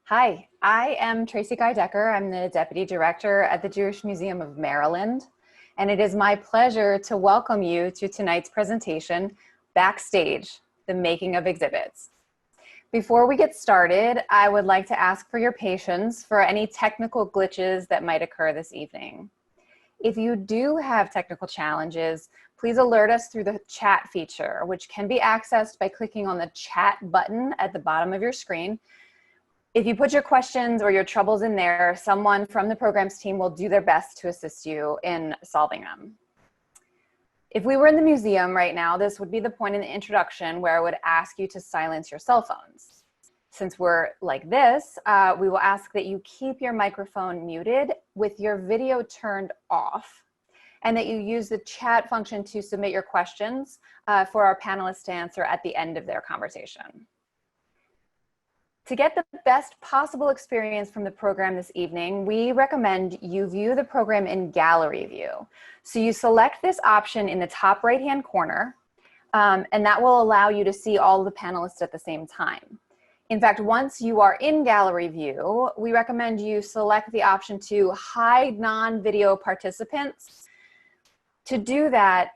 Hi, I am Tracie Decker. I'm the Deputy Director at the Jewish Museum of Maryland, and it is my pleasure to welcome you to tonight's presentation, Backstage, the Making of Exhibits. Before we get started, I would like to ask for your patience for any technical glitches that might occur this evening. If you do have technical challenges, please alert us through the chat feature, which can be accessed by clicking on the chat button at the bottom of your screen. If you put your questions or your troubles in there, someone from the programs team will do their best to assist you in solving them. If we were in the museum right now, this would be the point in the introduction where I would ask you to silence your cell phones. Since we're like this, we will ask that you keep your microphone muted with your video turned off, and that you use the chat function to submit your questions for our panelists to answer at the end of their conversation. To get the best possible experience from the program this evening, we recommend you view the program in gallery view. So you select this option in the top right-hand corner, and that will allow you to see all of the panelists at the same time. In fact, once you are in gallery view, we recommend you select the option to hide non-video participants. To do that,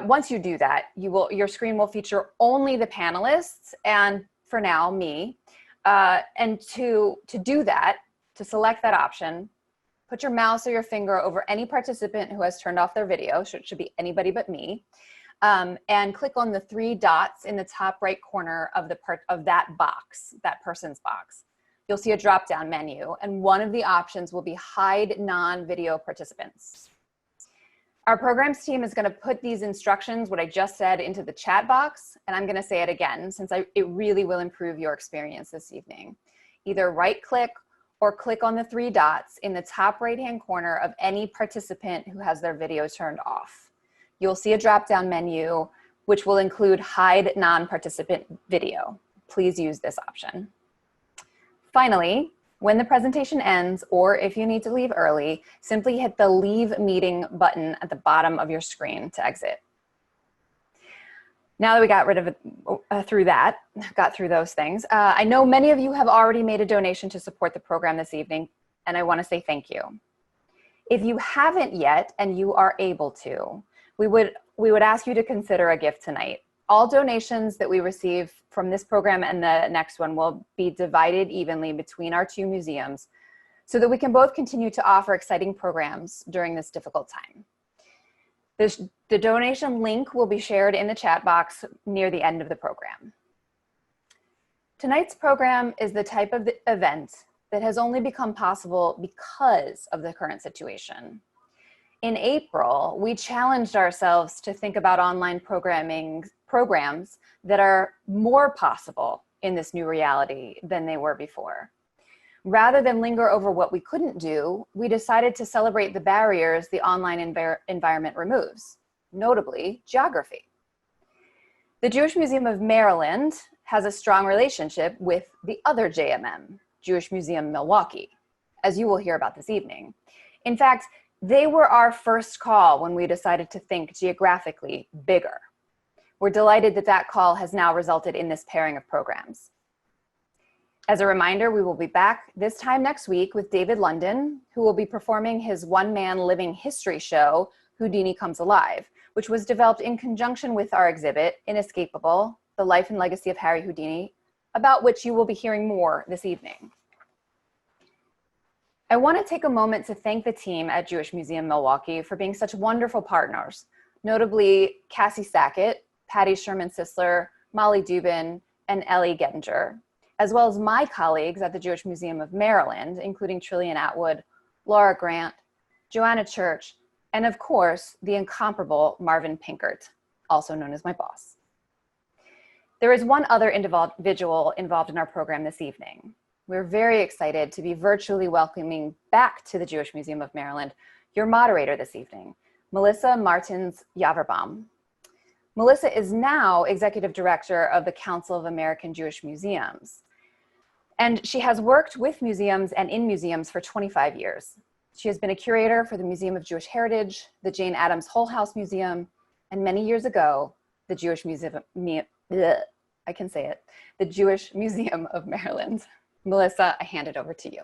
once you do that, your screen will feature only the panelists and, for now, me. And to do that, to select that option, put your mouse or your finger over any participant who has turned off their video, so it should be anybody but me, and click on the three dots in the top right corner of that box, that person's box. You'll see a drop-down menu, and one of the options will be hide non-video participants. Our programs team is going to put these instructions, what I just said, into the chat box, and I'm going to say it again since it really will improve your experience this evening. Either right-click or click on the three dots in the top right-hand corner of any participant who has their video turned off. You'll see a drop-down menu which will include hide non-participant video. Please use this option. Finally, when the presentation ends, or if you need to leave early, simply hit the Leave Meeting button at the bottom of your screen to exit. Now that we got rid of it, got through those things, I know many of you have already made a donation to support the program this evening, and I want to say thank you. If you haven't yet and you are able to, we would ask you to consider a gift tonight. All donations that we receive from this program and the next one will be divided evenly between our two museums so that we can both continue to offer exciting programs during this difficult time. The donation link will be shared in the chat box near the end of the program. Tonight's program is the type of event that has only become possible because of the current situation. In April, we challenged ourselves to think about online programs that are more possible in this new reality than they were before. Rather than linger over what we couldn't do, we decided to celebrate the barriers the online environment removes, notably geography. The Jewish Museum of Maryland has a strong relationship with the other JMM, Jewish Museum Milwaukee, as you will hear about this evening. In fact, they were our first call when we decided to think geographically bigger. We're delighted that that call has now resulted in this pairing of programs. As a reminder, we will be back this time next week with David London, who will be performing his one-man living history show, Houdini Comes Alive, which was developed in conjunction with our exhibit, Inescapable, The Life and Legacy of Harry Houdini, about which you will be hearing more this evening. I want to take a moment to thank the team at Jewish Museum Milwaukee for being such wonderful partners, notably Cassie Sackett, Patty Sherman-Sisler, Molly Dubin, and Ellie Gettinger, as well as my colleagues at the Jewish Museum of Maryland, including Trillian Atwood, Laura Grant, Joanna Church, and of course, the incomparable Marvin Pinkert, also known as my boss. There is one other individual involved in our program this evening. We're very excited to be virtually welcoming back to the Jewish Museum of Maryland your moderator this evening, Melissa Martens Yaverbaum. Melissa is now Executive Director of the Council of American Jewish Museums, and she has worked with museums and in museums for 25 years. She has been a curator for the Museum of Jewish Heritage, the Jane Addams Whole House Museum, and many years ago, the Jewish Museum, I can say it, the Jewish Museum of Maryland. Melissa, I hand it over to you.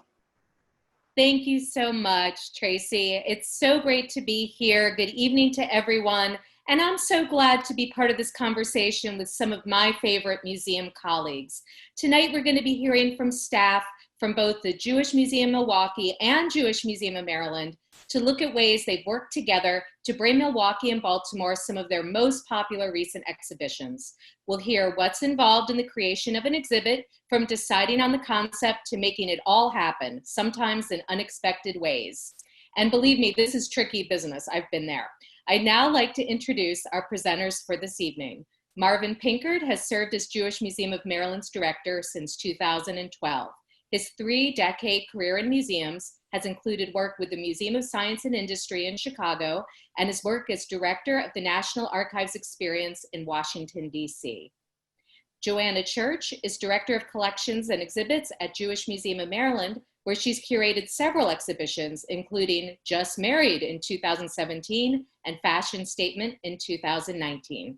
Thank you so much, Tracie. It's so great to be here. Good evening to everyone. And I'm so glad to be part of this conversation with some of my favorite museum colleagues. Tonight, we're going to be hearing from staff from both the Jewish Museum Milwaukee and Jewish Museum of Maryland to look at ways they've worked together to bring Milwaukee and Baltimore some of their most popular recent exhibitions. We'll hear what's involved in the creation of an exhibit, from deciding on the concept to making it all happen, sometimes in unexpected ways. And believe me, this is tricky business. I've been there. I'd now like to introduce our presenters for this evening. Marvin Pinkert has served as Jewish Museum of Maryland's director since 2012. His 3-decade career in museums has included work with the Museum of Science and Industry in Chicago and his work as director of the National Archives Experience in Washington, D.C. Joanna Church is Director of Collections and Exhibits at Jewish Museum of Maryland, where she's curated several exhibitions, including Just Married in 2017 and Fashion Statement in 2019.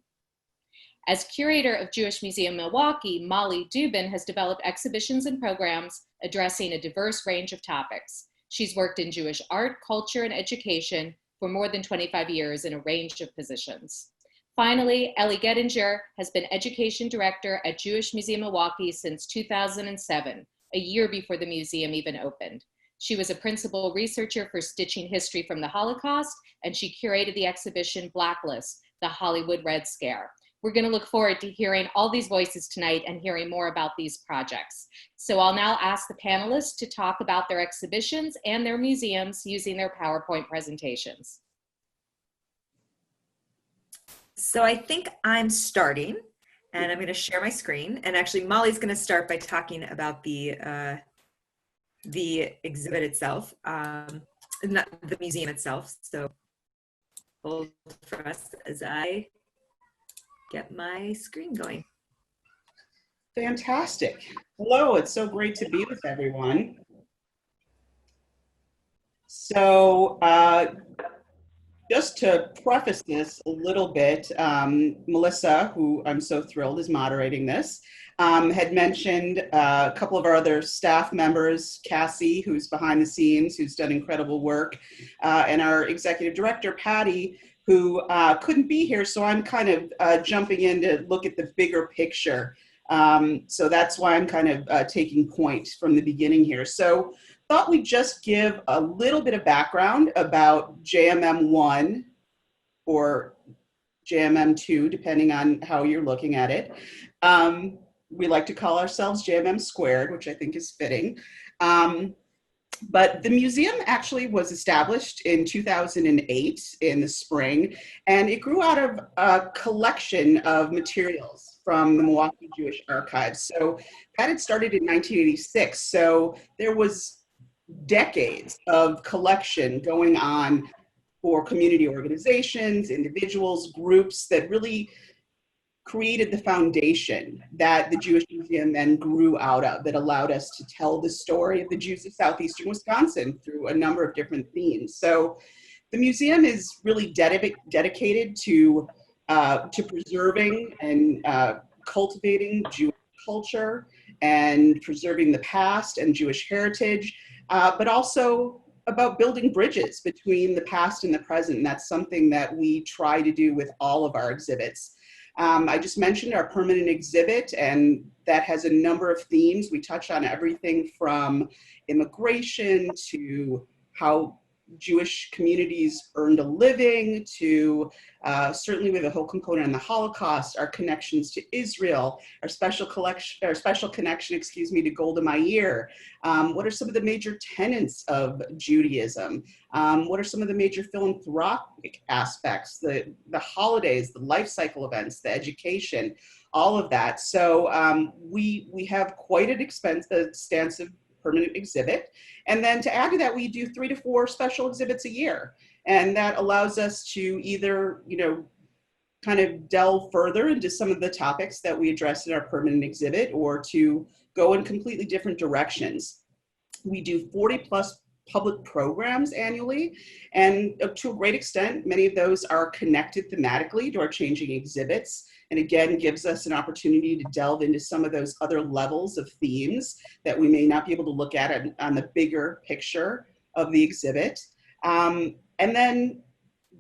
As curator of Jewish Museum Milwaukee, Molly Dubin has developed exhibitions and programs addressing a diverse range of topics. She's worked in Jewish art, culture, and education for more than 25 years in a range of positions. Finally, Ellie has been education director at Jewish Museum Milwaukee since 2007, a year before the museum even opened. She was a principal researcher for Stitching History from the Holocaust, and she curated the exhibition Blacklist, the Hollywood Red Scare. We're going to look forward to hearing all these voices tonight and hearing more about these projects. So I'll now ask the panelists to talk about their exhibitions and their museums using their PowerPoint presentations. So I think I'm starting, and I'm going to share my screen. And actually, Molly's going to start by talking about the exhibit itself, not the museum itself. So hold for us as I get my screen going. Fantastic. Hello, it's so great to be with everyone. So just to preface this a little bit, Melissa, who I'm so thrilled is moderating this, had mentioned a couple of our other staff members, Cassie, who's behind the scenes, who's done incredible work, and our executive director, Patty, who couldn't be here, so I'm kind of jumping in to look at the bigger picture. So that's why I'm kind of taking point from the beginning here. So thought we'd just give a little bit of background about JMM1 or JMM2, depending on how you're looking at it. We like to call ourselves JMM squared, which I think is fitting. But the museum actually was established in 2008 in the spring, and it grew out of a collection of materials from the Milwaukee Jewish Archives. So that had started in 1986, so there was decades of collection going on for community organizations, individuals, groups that really created the foundation that the Jewish Museum then grew out of, that allowed us to tell the story of the Jews of southeastern Wisconsin through a number of different themes. So the museum is really dedicated to preserving and cultivating Jewish culture and preserving the past and Jewish heritage, but also about building bridges between the past and the present. And that's something that we try to do with all of our exhibits. I just mentioned our permanent exhibit, and that has a number of themes. We touch on everything from immigration to how Jewish communities earned a living to certainly with a whole component on the Holocaust, our connections to Israel, our special connection, to Golda Meir. What are some of the major tenets of Judaism? What are some of the major philanthropic aspects, the holidays, the life cycle events, the education, all of that. So we have quite an extensive permanent exhibit. And then to add to that, we do 3 to 4 special exhibits a year. And that allows us to either, kind of delve further into some of the topics that we address in our permanent exhibit, or to go in completely different directions. We do 40 plus public programs annually. And to a great extent, many of those are connected thematically to our changing exhibits. And again, gives us an opportunity to delve into some of those other levels of themes that we may not be able to look at on the bigger picture of the exhibit. And then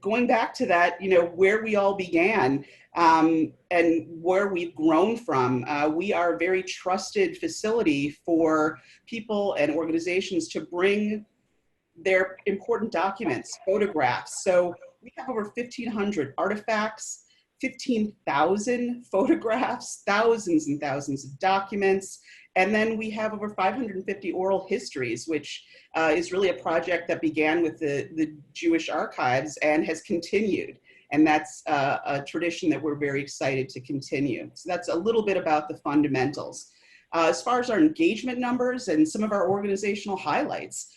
going back to that, where we all began and where we've grown from, we are a very trusted facility for people and organizations to bring their important documents, photographs. So we have over 1,500 artifacts, 15,000 photographs, thousands and thousands of documents. And then we have over 550 oral histories, which is really a project that began with the Jewish archives and has continued. And that's a tradition that we're very excited to continue. So that's a little bit about the fundamentals. As far as our engagement numbers and some of our organizational highlights,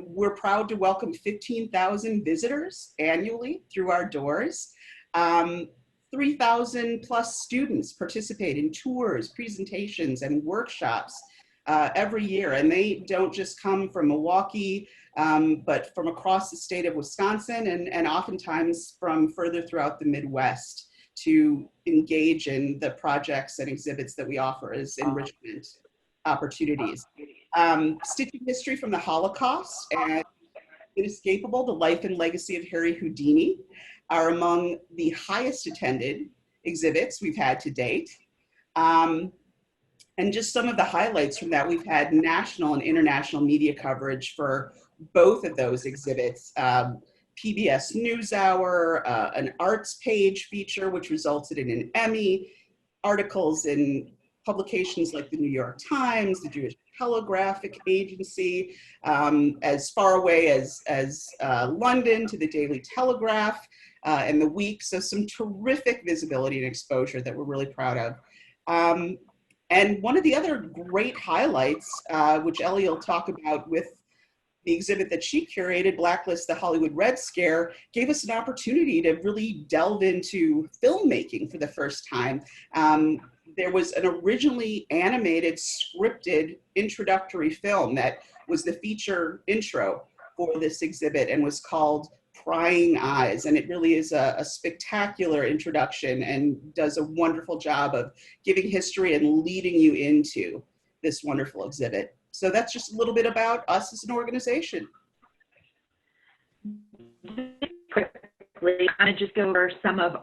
we're proud to welcome 15,000 visitors annually through our doors. 3,000 plus students participate in tours, presentations, and workshops every year. And they don't just come from Milwaukee, but from across the state of Wisconsin and oftentimes from further throughout the Midwest to engage in the projects and exhibits that we offer as enrichment opportunities. Stitching History from the Holocaust and Inescapable, The Life and Legacy of Harry Houdini are among the highest attended exhibits we've had to date. And just some of the highlights from that, we've had national and international media coverage for both of those exhibits. PBS NewsHour, an arts page feature, which resulted in an Emmy, articles in publications like the New York Times, the Jewish Telegraphic Agency, as far away as London to the Daily Telegraph and the Week. So some terrific visibility and exposure that we're really proud of. And one of the other great highlights, which Ellie will talk about with the exhibit that she curated, Blacklist, the Hollywood Red Scare, gave us an opportunity to really delve into filmmaking for the first time. There was an originally animated, scripted introductory film that was the feature intro for this exhibit and was called Prying Eyes. And it really is a spectacular introduction and does a wonderful job of giving history and leading you into this wonderful exhibit. So that's just a little bit about us as an organization. Quickly, I'm going to just go over some of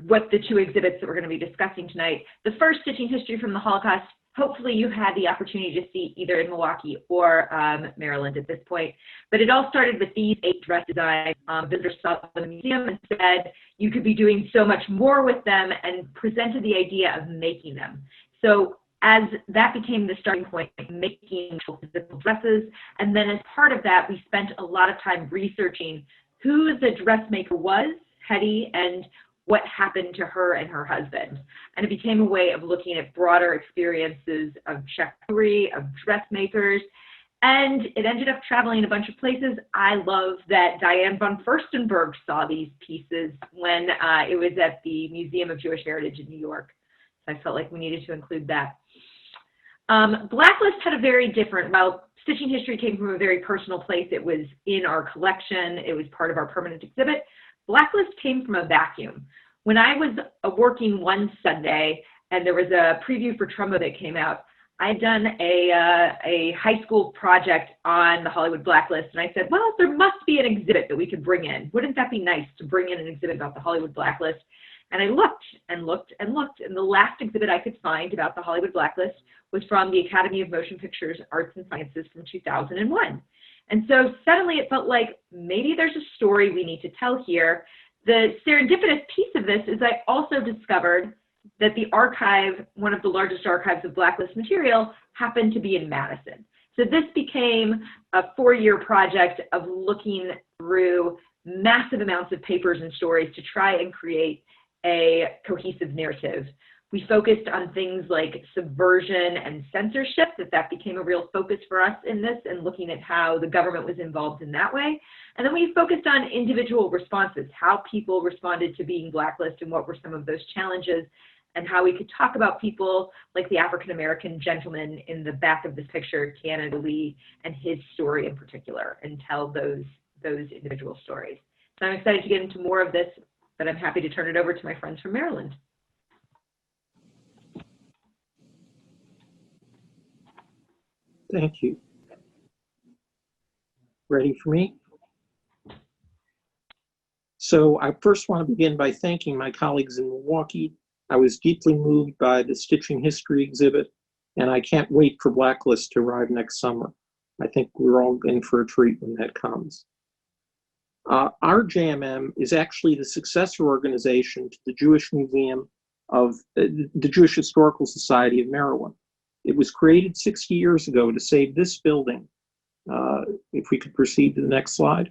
what the two exhibits that we're going to be discussing tonight. The first, Stitching History from the Holocaust, hopefully you've had the opportunity to see either in Milwaukee or Maryland at this point. But it all started with these 8 dress designs. Visitors saw them in the museum and said you could be doing so much more with them and presented the idea of making them. So as that became the starting point, making physical dresses, and then as part of that, we spent a lot of time researching who the dressmaker was, Hetty, and what happened to her and her husband. And it became a way of looking at broader experiences of jewelry, of dressmakers, and it ended up traveling a bunch of places. I love that Diane von Furstenberg saw these pieces when it was at the Museum of Jewish Heritage in New York. So I felt like we needed to include that. Blacklist had a very different, well, Stitching History came from a very personal place. It was in our collection. It was part of our permanent exhibit. Blacklist came from a vacuum. When I was working one Sunday and there was a preview for Trumbo that came out, I'd done a high school project on the Hollywood Blacklist, and I said, well, there must be an exhibit that we could bring in. Wouldn't that be nice to bring in an exhibit about the Hollywood Blacklist? And I looked and looked and looked, and the last exhibit I could find about the Hollywood Blacklist was from the Academy of Motion Pictures Arts and Sciences from 2001. And so suddenly it felt like maybe there's a story we need to tell here. The serendipitous piece of this is I also discovered that the archive, one of the largest archives of Blacklist material, happened to be in Madison. So this became a 4-year project of looking through massive amounts of papers and stories to try and create a cohesive narrative. We focused on things like subversion and censorship, that became a real focus for us in this, and looking at how the government was involved in that way. And then we focused on individual responses, how people responded to being blacklisted and what were some of those challenges. and how we could talk about people like the African-American gentleman in the back of this picture, Canada Lee, and his story in particular, and tell those individual stories. So I'm excited to get into more of this, but I'm happy to turn it over to my friends from Maryland. Thank you. Ready for me? So I first want to begin by thanking my colleagues in Milwaukee. I was deeply moved by the Stitching History exhibit, and I can't wait for Blacklist to arrive next summer. I think we're all in for a treat when that comes. Our JMM is actually the successor organization to the Jewish Museum of the Jewish Historical Society of Maryland. It was created 60 years ago to save this building. If we could proceed to the next slide.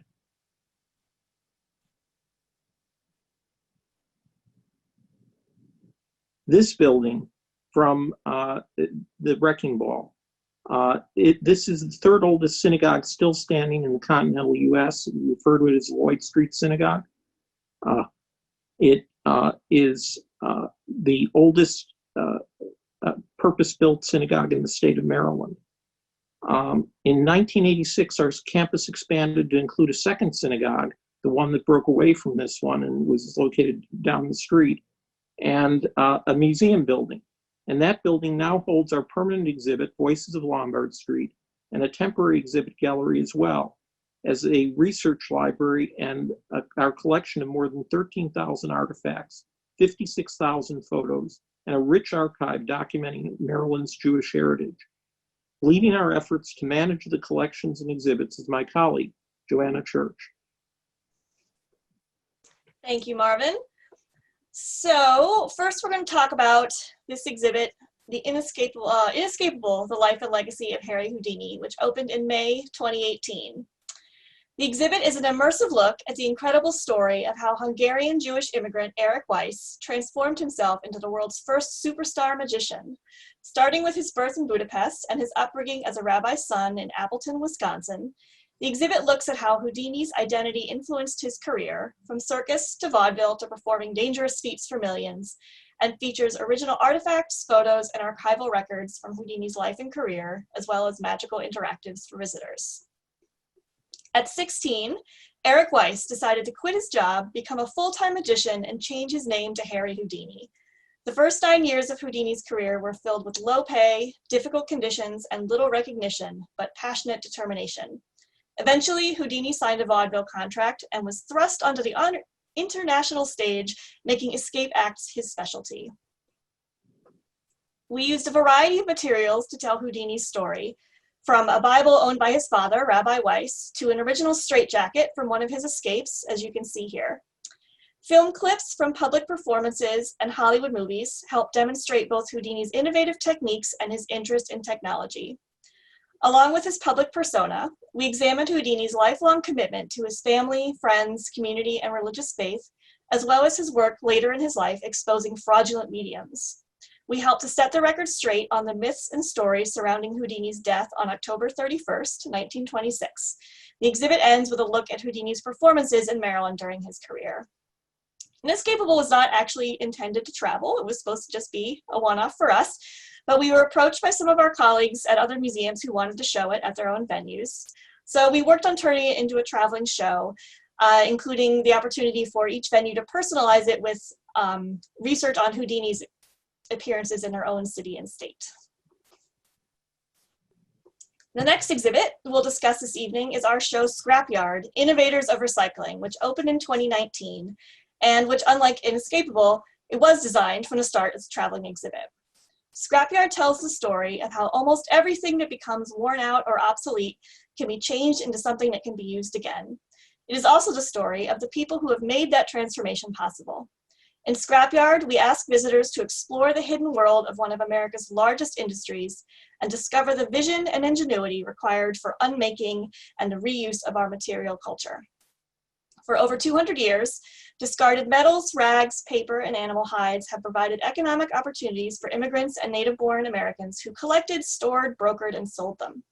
This building from the Wrecking Ball. This is the third oldest synagogue still standing in the continental US. We refer to it as Lloyd Street Synagogue. It is the oldest purpose-built synagogue in the state of Maryland. In 1986, our campus expanded to include a second synagogue, the one that broke away from this one and was located down the street, and a museum building. And that building now holds our permanent exhibit, Voices of Lombard Street, and a temporary exhibit gallery as well, as a research library and our collection of more than 13,000 artifacts, 56,000 photos, and a rich archive documenting Maryland's Jewish heritage. Leading our efforts to manage the collections and exhibits is my colleague, Joanna Church. Thank you, Marvin. So first we're going to talk about this exhibit, the Inescapable, The Life and Legacy of Harry Houdini, which opened in May 2018. The exhibit is an immersive look at the incredible story of how Hungarian Jewish immigrant Eric Weiss transformed himself into the world's first superstar magician, starting with his birth in Budapest and his upbringing as a rabbi's son in Appleton, Wisconsin. The exhibit looks at how Houdini's identity influenced his career, from circus to vaudeville to performing dangerous feats for millions, and features original artifacts, photos, and archival records from Houdini's life and career, as well as magical interactives for visitors. At 16, Eric Weiss decided to quit his job, become a full-time magician, and change his name to Harry Houdini. The first 9 years of Houdini's career were filled with low pay, difficult conditions, and little recognition, but passionate determination. Eventually, Houdini signed a vaudeville contract and was thrust onto the international stage, making escape acts his specialty. We used a variety of materials to tell Houdini's story, from a Bible owned by his father, Rabbi Weiss, to an original straitjacket from one of his escapes, as you can see here. Film clips from public performances and Hollywood movies help demonstrate both Houdini's innovative techniques and his interest in technology. Along with his public persona, we examined Houdini's lifelong commitment to his family, friends, community, and religious faith, as well as his work later in his life exposing fraudulent mediums. We helped to set the record straight on the myths and stories surrounding Houdini's death on October 31st, 1926. The exhibit ends with a look at Houdini's performances in Maryland during his career. Inescapable was not actually intended to travel. It was supposed to just be a one-off for us, but we were approached by some of our colleagues at other museums who wanted to show it at their own venues. So we worked on turning it into a traveling show, including the opportunity for each venue to personalize it with research on Houdini's appearances in their own city and state. The next exhibit we'll discuss this evening is our show Scrapyard, Innovators of Recycling, which opened in 2019, and which, unlike Inescapable, it was designed from the start as a traveling exhibit. Scrapyard tells the story of how almost everything that becomes worn out or obsolete can be changed into something that can be used again. It is also the story of the people who have made that transformation possible. In Scrapyard, we ask visitors to explore the hidden world of one of America's largest industries and discover the vision and ingenuity required for unmaking and the reuse of our material culture. For over 200 years, discarded metals, rags, paper, and animal hides have provided economic opportunities for immigrants and native-born Americans who collected, stored, brokered, and sold them.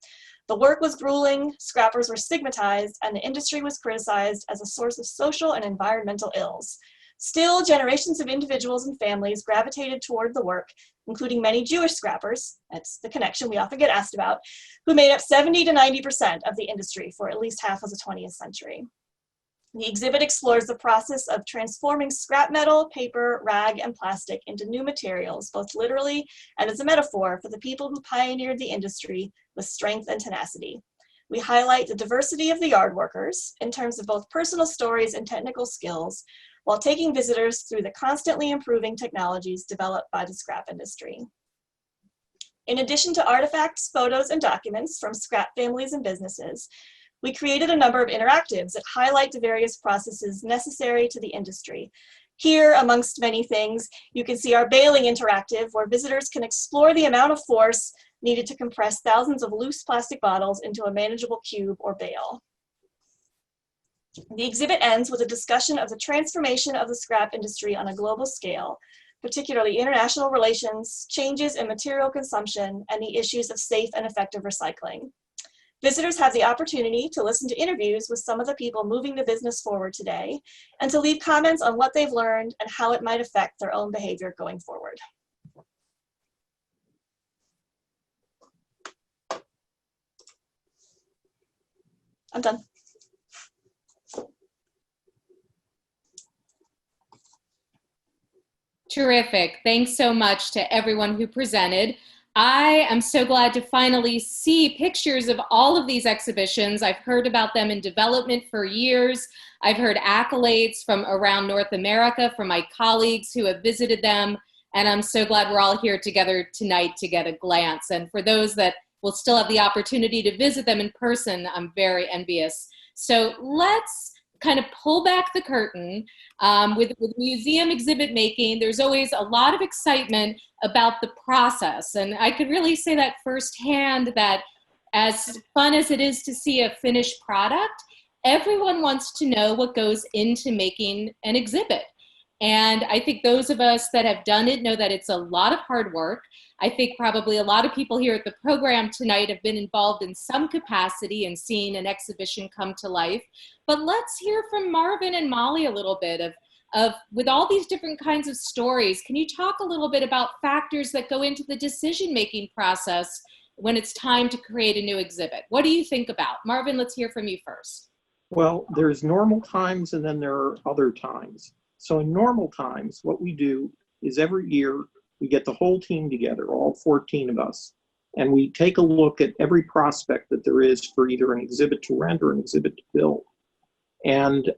The work was grueling, scrappers were stigmatized, and the industry was criticized as a source of social and environmental ills. Still, generations of individuals and families gravitated toward the work, including many Jewish scrappers, that's the connection we often get asked about, who made up 70 to 90% of the industry for at least half of the 20th century. The exhibit explores the process of transforming scrap metal, paper, rag, and plastic into new materials, both literally and as a metaphor for the people who pioneered the industry with strength and tenacity. We highlight the diversity of the yard workers in terms of both personal stories and technical skills, while taking visitors through the constantly improving technologies developed by the scrap industry. In addition to artifacts, photos, and documents from scrap families and businesses, we created a number of interactives that highlight the various processes necessary to the industry. Here, amongst many things, you can see our baling interactive, where visitors can explore the amount of force needed to compress thousands of loose plastic bottles into a manageable cube or bale. The exhibit ends with a discussion of the transformation of the scrap industry on a global scale, particularly international relations, changes in material consumption, and the issues of safe and effective recycling. Visitors have the opportunity to listen to interviews with some of the people moving the business forward today, and to leave comments on what they've learned and how it might affect their own behavior going forward. I'm done. Terrific. Thanks so much to everyone who presented. I am so glad to finally see pictures of all of these exhibitions. I've heard about them in development for years. I've heard accolades from around North America from my colleagues who have visited them. And I'm so glad we're all here together tonight to get a glance. And for those that will still have the opportunity to visit them in person, I'm very envious. So let's kind of pull back the curtain. With museum exhibit making, there's always a lot of excitement about the process. And I could really say that firsthand, that as fun as it is to see a finished product, everyone wants to know what goes into making an exhibit. And I think those of us that have done it know that it's a lot of hard work. I think probably a lot of people here at the program tonight have been involved in some capacity in seeing an exhibition come to life. But let's hear from Marvin and Molly a little bit of with all these different kinds of stories, can you talk a little bit about factors that go into the decision-making process when it's time to create a new exhibit? What do you think about? Marvin, let's hear from you first. Well, there's normal times and then there are other times. So in normal times, what we do is every year we get the whole team together, all 14 of us, and we take a look at every prospect that there is for either an exhibit to rent or an exhibit to build. And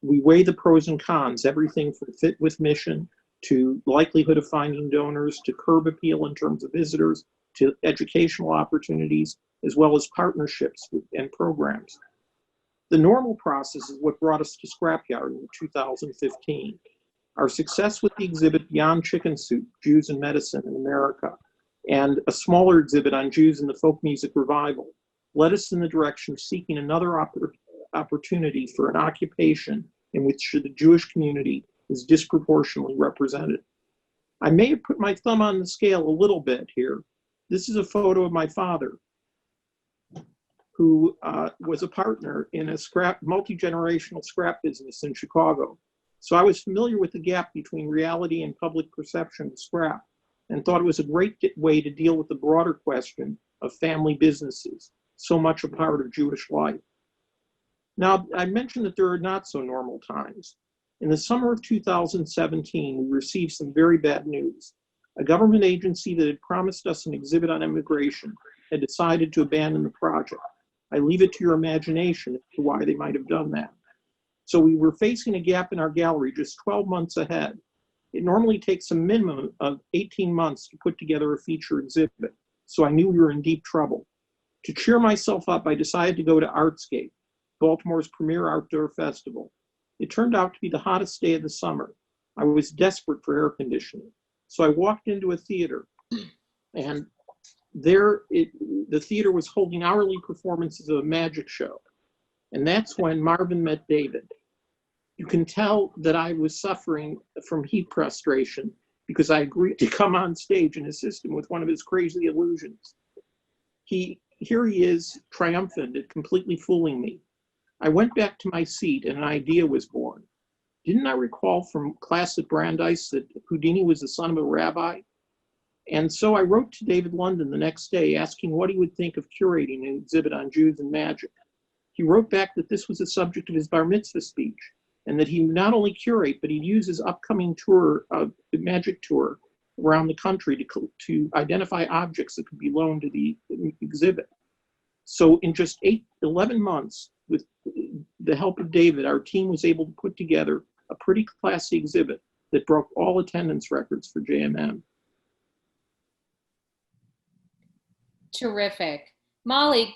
we weigh the pros and cons, everything from fit with mission to likelihood of finding donors to curb appeal in terms of visitors to educational opportunities, as well as partnerships and programs. The normal process is what brought us to Scrapyard in 2015. Our success with the exhibit Beyond Chicken Soup, Jews and Medicine in America, and a smaller exhibit on Jews in the folk music revival led us in the direction of seeking another opportunity for an occupation in which the Jewish community is disproportionately represented. I may have put my thumb on the scale a little bit here. This is a photo of my father, who was a partner in a multi-generational scrap business in Chicago. So I was familiar with the gap between reality and public perception of scrap, and thought it was a great way to deal with the broader question of family businesses, so much a part of Jewish life. Now, I mentioned that there are not so normal times. In the summer of 2017, we received some very bad news. A government agency that had promised us an exhibit on immigration had decided to abandon the project. I leave it to your imagination as to why they might have done that. So we were facing a gap in our gallery just 12 months ahead. It normally takes a minimum of 18 months to put together a feature exhibit, so I knew we were in deep trouble. To cheer myself up, I decided to go to Artscape, Baltimore's premier outdoor festival. It turned out to be the hottest day of the summer. I was desperate for air conditioning, so I walked into a theater, and there the theater was holding hourly performances of a magic show. And that's when Marvin met David. You can tell that I was suffering from heat frustration because I agreed to come on stage and assist him with one of his crazy illusions. Here he is, triumphant at completely fooling me. I went back to my seat and an idea was born. didn't I recall from class at Brandeis that Houdini was the son of a rabbi? And so I wrote to David London the next day asking what he would think of curating an exhibit on Jews and magic. He wrote back that this was the subject of his bar mitzvah speech, and that he would not only curate, but he'd use his upcoming tour, the magic tour, around the country to identify objects that could be loaned to the exhibit. So in just 11 months, with the help of David, our team was able to put together a pretty classy exhibit that broke all attendance records for JMM. Terrific. Molly,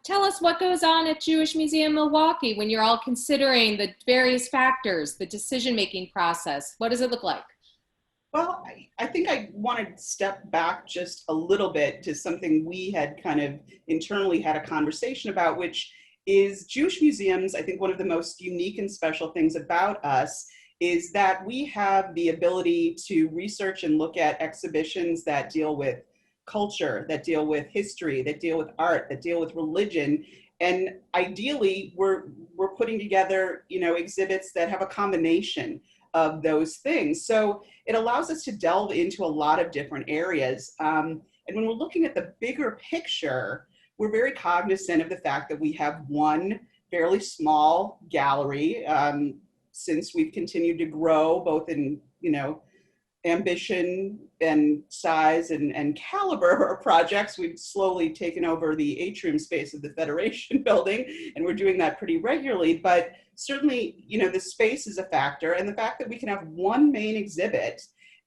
tell us what goes on at Jewish Museum Milwaukee when you're all considering the various factors, the decision-making process. What does it look like? Well, I think I want to step back just a little bit to something we had kind of internally had a conversation about, which is Jewish museums. I think one of the most unique and special things about us is that we have the ability to research and look at exhibitions that deal with culture, that deal with history, that deal with art, that deal with religion. And ideally, we're putting together, exhibits that have a combination of those things. So it allows us to delve into a lot of different areas. And when we're looking at the bigger picture, we're very cognizant of the fact that we have one fairly small gallery. Since we've continued to grow both in, ambition and size and caliber of our projects, we've slowly taken over the atrium space of the Federation building, and we're doing that pretty regularly. But certainly, the space is a factor, and the fact that we can have one main exhibit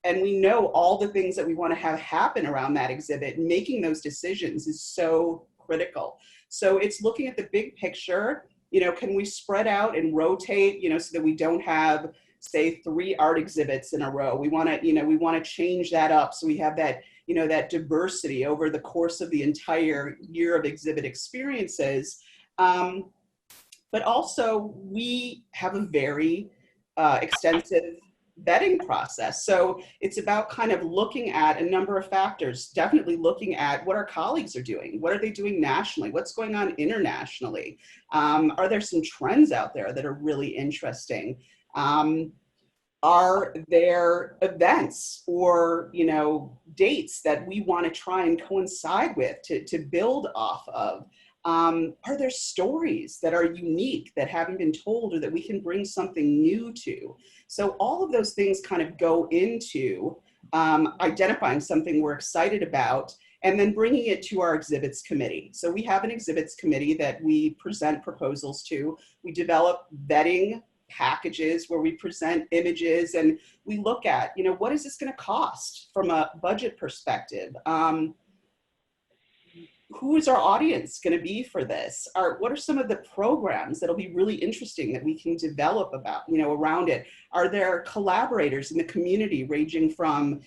and we know all the things that we want to have happen around that exhibit, making those decisions is so critical. So it's looking at the big picture. Can we spread out and rotate, so that we don't have, say, 3 art exhibits in a row? We want to, change that up so we have that, that diversity over the course of the entire year of exhibit experiences. But also we have a very extensive vetting process. So it's about kind of looking at a number of factors, definitely looking at what our colleagues are doing. What are they doing nationally? What's going on internationally? Are there some trends out there that are really interesting? Are there events or, dates that we want to try and coincide with to build off of? Are there stories that are unique that haven't been told or that we can bring something new to? So all of those things kind of go into identifying something we're excited about and then bringing it to our exhibits committee. So we have an exhibits committee that we present proposals to. We develop vetting packages where we present images and we look at, what is this going to cost from a budget perspective? Who is our audience going to be for this? What are some of the programs that'll be really interesting that we can develop about, around it? Are there collaborators in the community ranging from,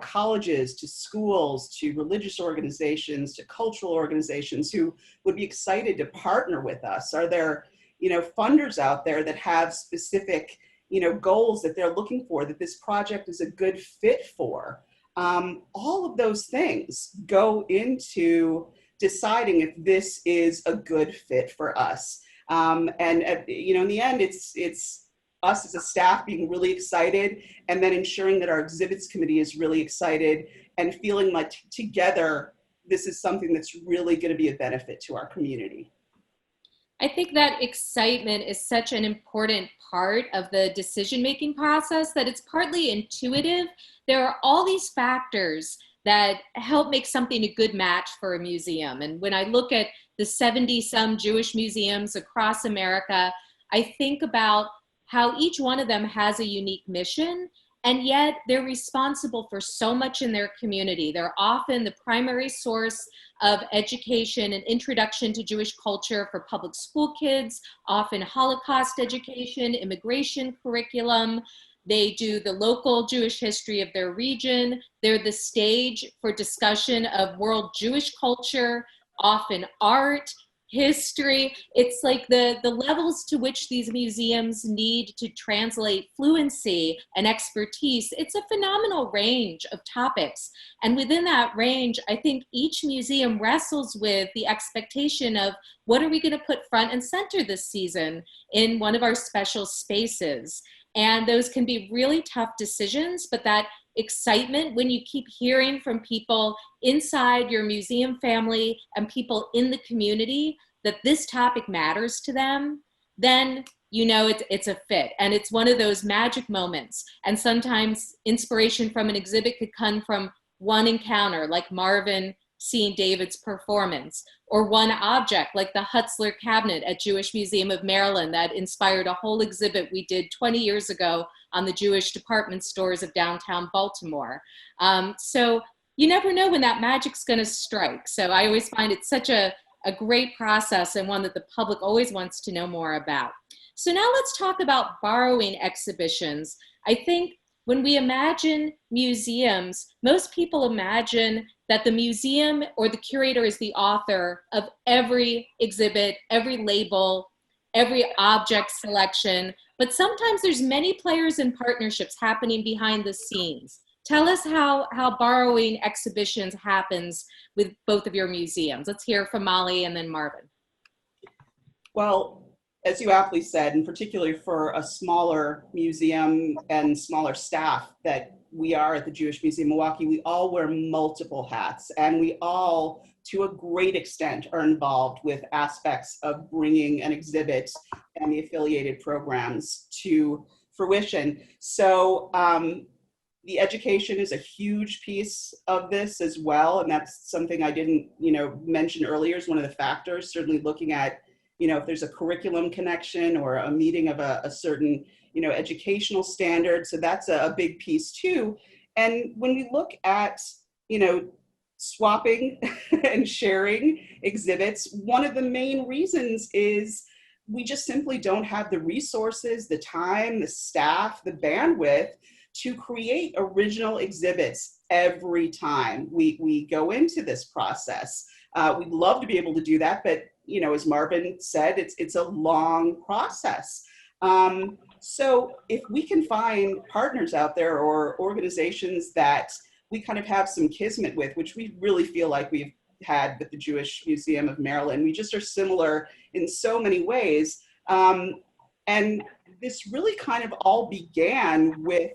colleges to schools to religious organizations to cultural organizations who would be excited to partner with us? Are there, funders out there that have specific, goals that they're looking for, that this project is a good fit for? All of those things go into deciding if this is a good fit for us. In the end, it's us as a staff being really excited and then ensuring that our exhibits committee is really excited and feeling like together, this is something that's really going to be a benefit to our community. I think that excitement is such an important part of the decision-making process that it's partly intuitive. There are all these factors that help make something a good match for a museum. And when I look at the 70-some Jewish museums across America, I think about how each one of them has a unique mission, and yet they're responsible for so much in their community. They're often the primary source of education and introduction to Jewish culture for public school kids, often Holocaust education, immigration curriculum. They do the local Jewish history of their region. They're the stage for discussion of world Jewish culture, often art, history. It's like the levels to which these museums need to translate fluency and expertise. It's a phenomenal range of topics. And within that range, I think each museum wrestles with the expectation of what are we going to put front and center this season in one of our special spaces. And those can be really tough decisions, but that excitement when you keep hearing from people inside your museum family and people in the community that this topic matters to them, then you know it's a fit. And it's one of those magic moments. And sometimes inspiration from an exhibit could come from one encounter, like Marvin seeing David's performance, or one object like the Hutzler cabinet at Jewish Museum of Maryland that inspired a whole exhibit we did 20 years ago on the Jewish department stores of downtown Baltimore. So you never know when that magic's gonna strike. So I always find it such a great process and one that the public always wants to know more about. So now let's talk about borrowing exhibitions. I think when we imagine museums, most people imagine that the museum or the curator is the author of every exhibit, every label, every object selection, but sometimes there's many players and partnerships happening behind the scenes. Tell us how borrowing exhibitions happens with both of your museums. Let's hear from Molly and then Marvin. Well, as you aptly said, and particularly for a smaller museum and smaller staff that we are at the Jewish Museum Milwaukee, we all wear multiple hats, and we all, to a great extent, are involved with aspects of bringing an exhibit and the affiliated programs to fruition. So the education is a huge piece of this as well, and that's something I didn't, mention earlier is one of the factors, certainly looking at if there's a curriculum connection or a meeting of a certain, educational standard. So that's a big piece too. And when we look at, swapping and sharing exhibits, one of the main reasons is we just simply don't have the resources, the time, the staff, the bandwidth to create original exhibits every time we go into this process. We'd love to be able to do that, but as Marvin said, it's a long process. So if we can find partners out there or organizations that we kind of have some kismet with, which we really feel like we've had with the Jewish Museum of Maryland, we just are similar in so many ways. And this really kind of all began with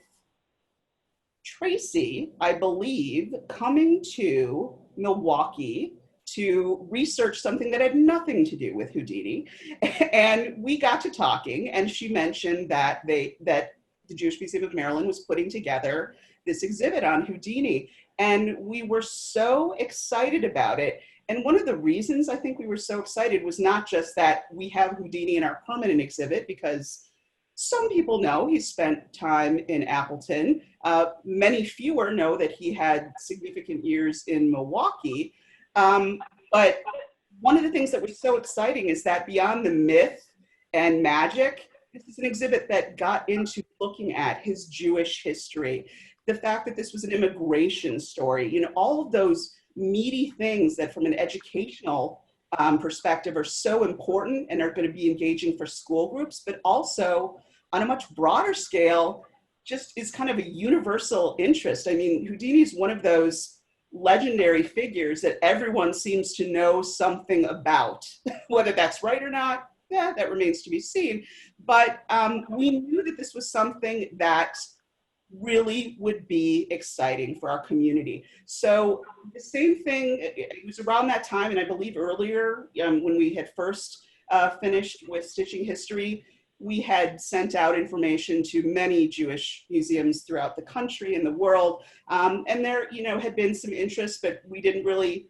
Tracie, I believe, coming to Milwaukee to research something that had nothing to do with Houdini. And we got to talking, and she mentioned that the Jewish Museum of Maryland was putting together this exhibit on Houdini. And we were so excited about it. And one of the reasons I think we were so excited was not just that we have Houdini in our permanent exhibit, because some people know he spent time in Appleton. Many fewer know that he had significant years in Milwaukee. But one of the things that was so exciting is that beyond the myth and magic, this is an exhibit that got into looking at his Jewish history, the fact that this was an immigration story, all of those meaty things that from an educational perspective are so important and are going to be engaging for school groups, but also on a much broader scale, just is kind of a universal interest. I mean, Houdini is one of those legendary figures that everyone seems to know something about. Whether that's right or not, that remains to be seen. But we knew that this was something that really would be exciting for our community. So the same thing, it was around that time, and I believe earlier when we had first finished with Stitching History, we had sent out information to many Jewish museums throughout the country and the world. And there, had been some interest, but we didn't really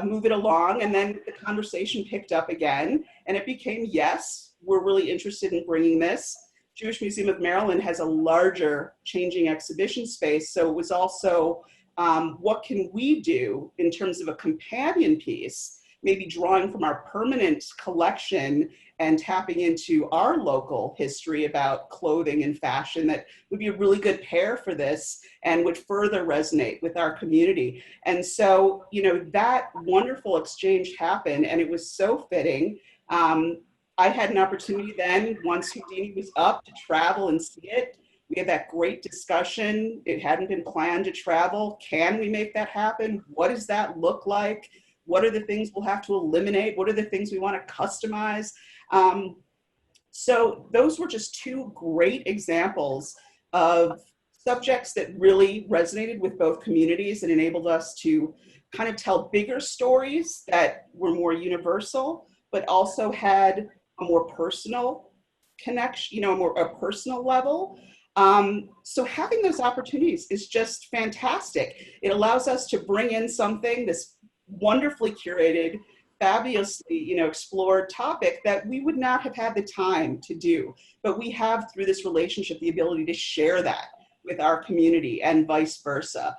move it along. And then the conversation picked up again, and it became, yes, we're really interested in bringing this. Jewish Museum of Maryland has a larger changing exhibition space. So it was also, what can we do in terms of a companion piece, maybe drawing from our permanent collection and tapping into our local history about clothing and fashion that would be a really good pair for this and would further resonate with our community. And so, that wonderful exchange happened, and it was so fitting. I had an opportunity then, once Houdini was up, to travel and see it. We had that great discussion. It hadn't been planned to travel. Can we make that happen? What does that look like? What are the things we'll have to eliminate? What are the things we want to customize? So those were just two great examples of subjects that really resonated with both communities and enabled us to kind of tell bigger stories that were more universal, but also had a more personal connection, a personal level. So having those opportunities is just fantastic. It allows us to bring in something, this wonderfully curated, fabulously, explored topic that we would not have had the time to do. But we have, through this relationship, the ability to share that with our community and vice versa.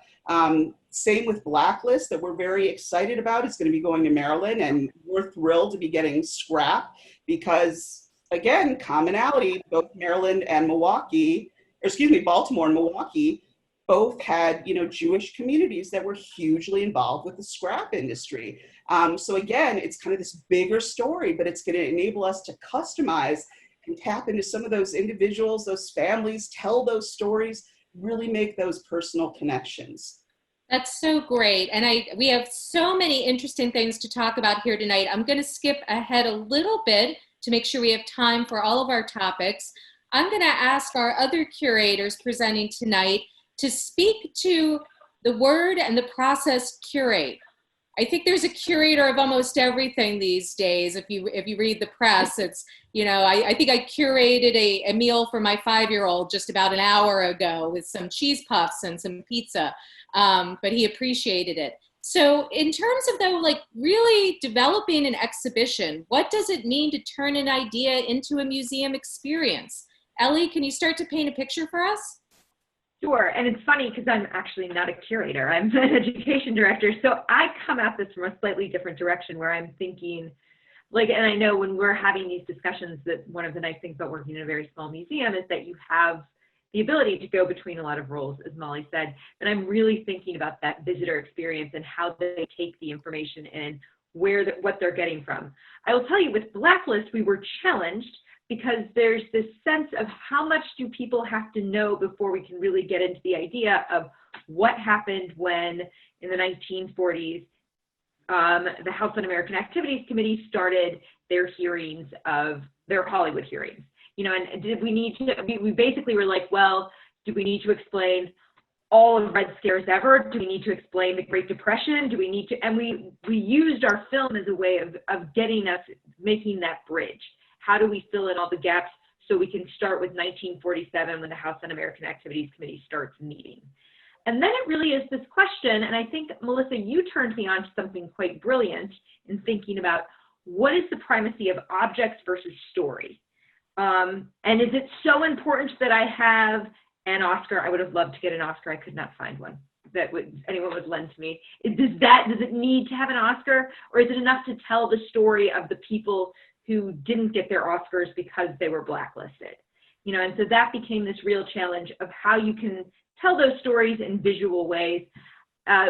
Same with Blacklist, that we're very excited about. It's going to be going to Maryland, and we're thrilled to be getting Scrap because, again, commonality, both Maryland and Baltimore and Milwaukee both had, Jewish communities that were hugely involved with the scrap industry. So again, it's kind of this bigger story, but it's going to enable us to customize and tap into some of those individuals, those families, tell those stories, really make those personal connections. That's so great. And we have so many interesting things to talk about here tonight. I'm going to skip ahead a little bit to make sure we have time for all of our topics. I'm going to ask our other curators presenting tonight to speak to the word and the process curate. I think there's a curator of almost everything these days. If you read the press, it's, I think I curated a meal for my 5-year-old just about an hour ago with some cheese puffs and some pizza, but he appreciated it. So in terms of though, really developing an exhibition, what does it mean to turn an idea into a museum experience? Ellie, can you start to paint a picture for us? Sure, and it's funny because I'm actually not a curator. I'm an education director, so I come at this from a slightly different direction where I'm thinking, and I know when we're having these discussions that one of the nice things about working in a very small museum is that you have the ability to go between a lot of roles, as Molly said, and I'm really thinking about that visitor experience and how they take the information and what they're getting from. I will tell you, with Blacklist, we were challenged because there's this sense of how much do people have to know before we can really get into the idea of what happened when, in the 1940s, the House Un-American Activities Committee started their hearings of their Hollywood hearings. And did we need to, we basically were like, well, do we need to explain all of Red Scares ever? Do we need to explain the Great Depression? Do we need to, and we used our film as a way of getting us, making that bridge. How do we fill in all the gaps so we can start with 1947 when the House Un-American Activities Committee starts meeting? And then it really is this question, and I think, Melissa, you turned me on to something quite brilliant in thinking about what is the primacy of objects versus story? And is it so important that I have an Oscar? I would have loved to get an Oscar. I could not find one that anyone would lend to me. Does it need to have an Oscar, or is it enough to tell the story of the people who didn't get their Oscars because they were blacklisted? And so that became this real challenge of how you can tell those stories in visual ways.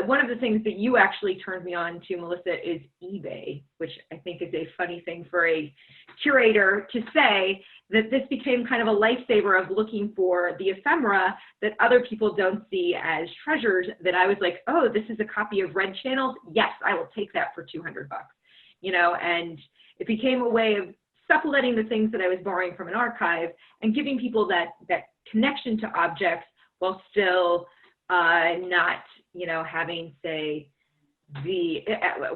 One of the things that you actually turned me on to, Melissa, is eBay, which I think is a funny thing for a curator to say, that this became kind of a lifesaver of looking for the ephemera that other people don't see as treasures, that I was like, oh, this is a copy of Red Channels. Yes, I will take that for $200, and it became a way of supplementing the things that I was borrowing from an archive and giving people that connection to objects while still not, having, say,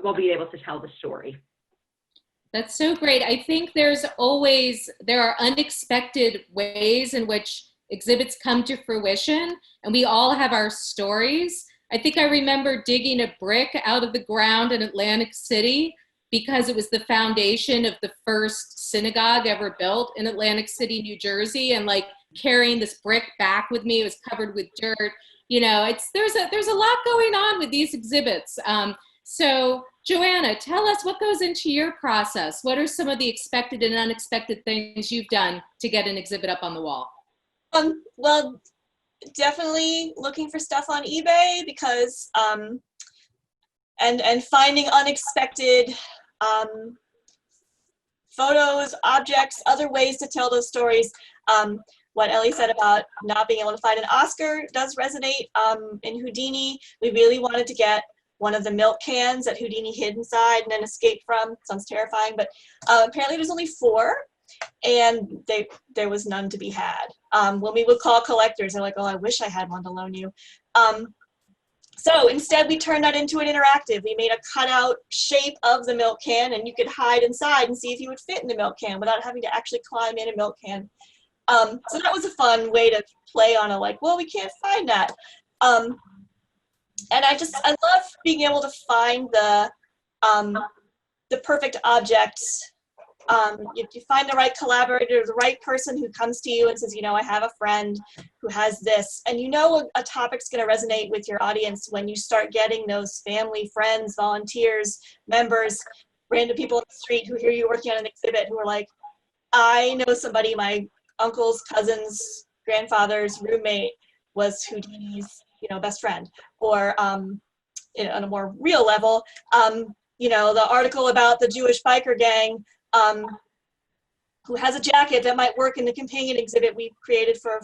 while being able to tell the story. That's so great. I think there are unexpected ways in which exhibits come to fruition, and we all have our stories. I think I remember digging a brick out of the ground in Atlantic City because it was the foundation of the first synagogue ever built in Atlantic City, New Jersey, and carrying this brick back with me. It was covered with dirt. There's a lot going on with these exhibits. So Joanna, tell us what goes into your process. What are some of the expected and unexpected things you've done to get an exhibit up on the wall? Well, definitely looking for stuff on eBay because, and finding unexpected photos, objects, other ways to tell those stories. What Ellie said about not being able to find an Oscar does resonate. In Houdini, we really wanted to get one of the milk cans that Houdini hid inside and then escaped from. Sounds terrifying, but apparently there's only 4. and there was none to be had. When we would call collectors, they're like, oh, I wish I had one to loan you. So instead, we turned that into an interactive. We made a cutout shape of the milk can, and you could hide inside and see if you would fit in the milk can without having to actually climb in a milk can. So that was a fun way to play on well, we can't find that. And I love being able to find the perfect object. You find the right collaborator, the right person who comes to you and says, I have a friend who has this. And a topic's going to resonate with your audience when you start getting those family, friends, volunteers, members, random people on the street who hear you working on an exhibit who are like, I know somebody, my uncle's cousin's grandfather's roommate was Houdini's, best friend. Or on a more real level, the article about the Jewish biker gang who has a jacket that might work in the companion exhibit we created for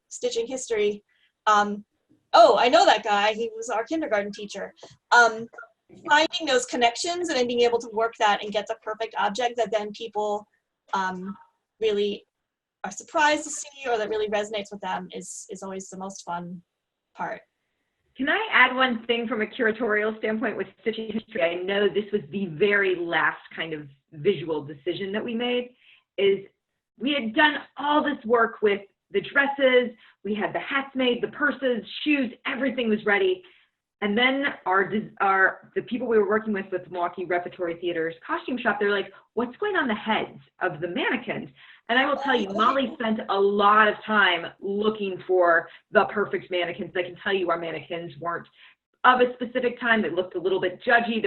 Stitching History. Oh, I know that guy. He was our kindergarten teacher. Finding those connections and then being able to work that and get the perfect object that then people really are surprised to see or that really resonates with them is always the most fun part. Can I add one thing from a curatorial standpoint with Stitching History? I know this was the very last kind of visual decision that we made, is we had done all this work with the dresses, we had the hats made, the purses, shoes, everything was ready. And then the people we were working with the Milwaukee Repertory Theater's costume shop, they're like, what's going on the heads of the mannequins? And I will tell you, Molly spent a lot of time looking for the perfect mannequins. I can tell you our mannequins weren't of a specific time. They looked a little bit judgy.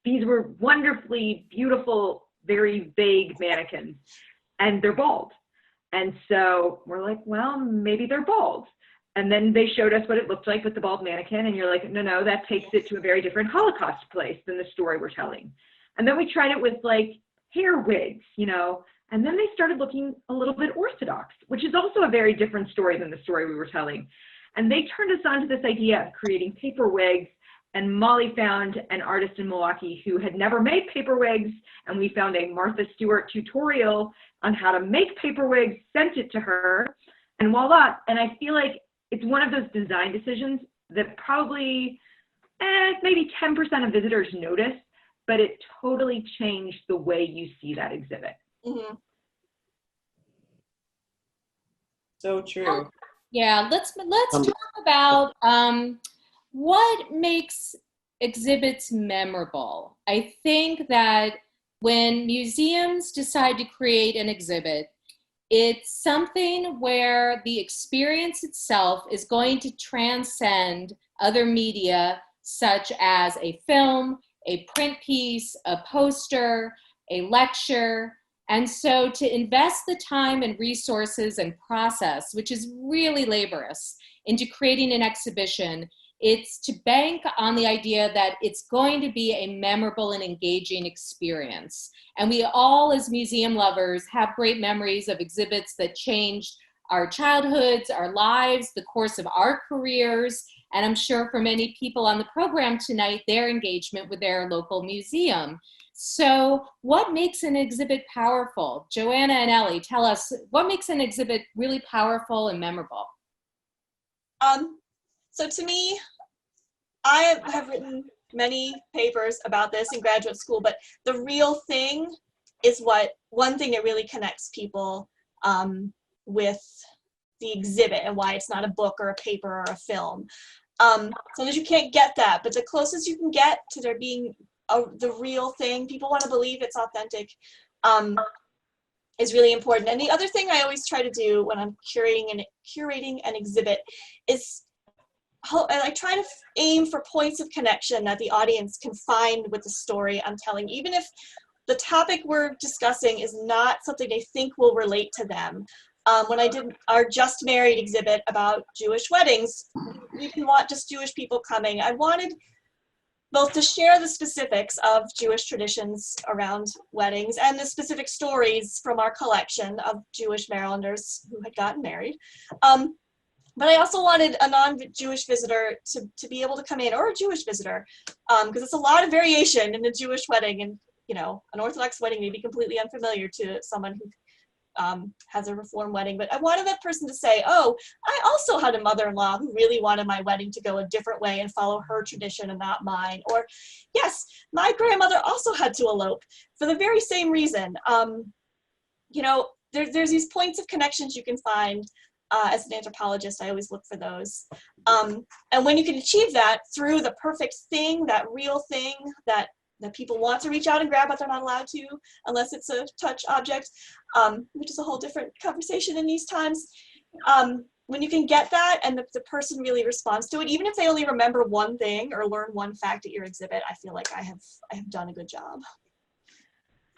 These were wonderfully beautiful, very vague mannequins, and they're bald. And so we're like, well, maybe they're bald. And then they showed us what it looked like with the bald mannequin. And you're like, no, that takes it to a very different Holocaust place than the story we're telling. And then we tried it with hair wigs, and then they started looking a little bit orthodox, which is also a very different story than the story we were telling. And they turned us on to this idea of creating paper wigs. And Molly found an artist in Milwaukee who had never made paper wigs. And we found a Martha Stewart tutorial on how to make paper wigs, sent it to her, and voila. And I feel like it's one of those design decisions that probably maybe 10% of visitors notice, but it totally changed the way you see that exhibit. Mm-hmm. So true. Yeah, let's talk about what makes exhibits memorable. I think that when museums decide to create an exhibit, it's something where the experience itself is going to transcend other media, such as a film, a print piece, a poster, a lecture. And so to invest the time and resources and process, which is really laborious, into creating an exhibition, it's to bank on the idea that it's going to be a memorable and engaging experience. And we all, as museum lovers, have great memories of exhibits that changed our childhoods, our lives, the course of our careers, and I'm sure for many people on the program tonight, their engagement with their local museum. So what makes an exhibit powerful? Joanna and Ellie, tell us, what makes an exhibit really powerful and memorable? So to me, I have written many papers about this in graduate school, but the real thing is one thing that really connects people with the exhibit and why it's not a book or a paper or a film. Sometimes you can't get that, but the closest you can get to there being the real thing, people want to believe it's authentic, is really important. And the other thing I always try to do when I'm curating an exhibit is I try to aim for points of connection that the audience can find with the story I'm telling, even if the topic we're discussing is not something they think will relate to them. When I did our Just Married exhibit about Jewish weddings, we didn't want just Jewish people coming. I wanted both to share the specifics of Jewish traditions around weddings and the specific stories from our collection of Jewish Marylanders who had gotten married. But I also wanted a non-Jewish visitor to be able to come in, or a Jewish visitor, because it's a lot of variation in a Jewish wedding, and you know, an Orthodox wedding may be completely unfamiliar to someone who has a Reform wedding, but I wanted that person to say, oh, I also had a mother-in-law who really wanted my wedding to go a different way and follow her tradition and not mine. Or, yes, my grandmother also had to elope for the very same reason. You know, there's these points of connections you can find. As an anthropologist, I always look for those. And when you can achieve that through the perfect thing, that real thing that people want to reach out and grab, but they're not allowed to unless it's a touch object, which is a whole different conversation in these times. When you can get that and the person really responds to it, even if they only remember one thing or learn one fact at your exhibit, I feel like I have done a good job.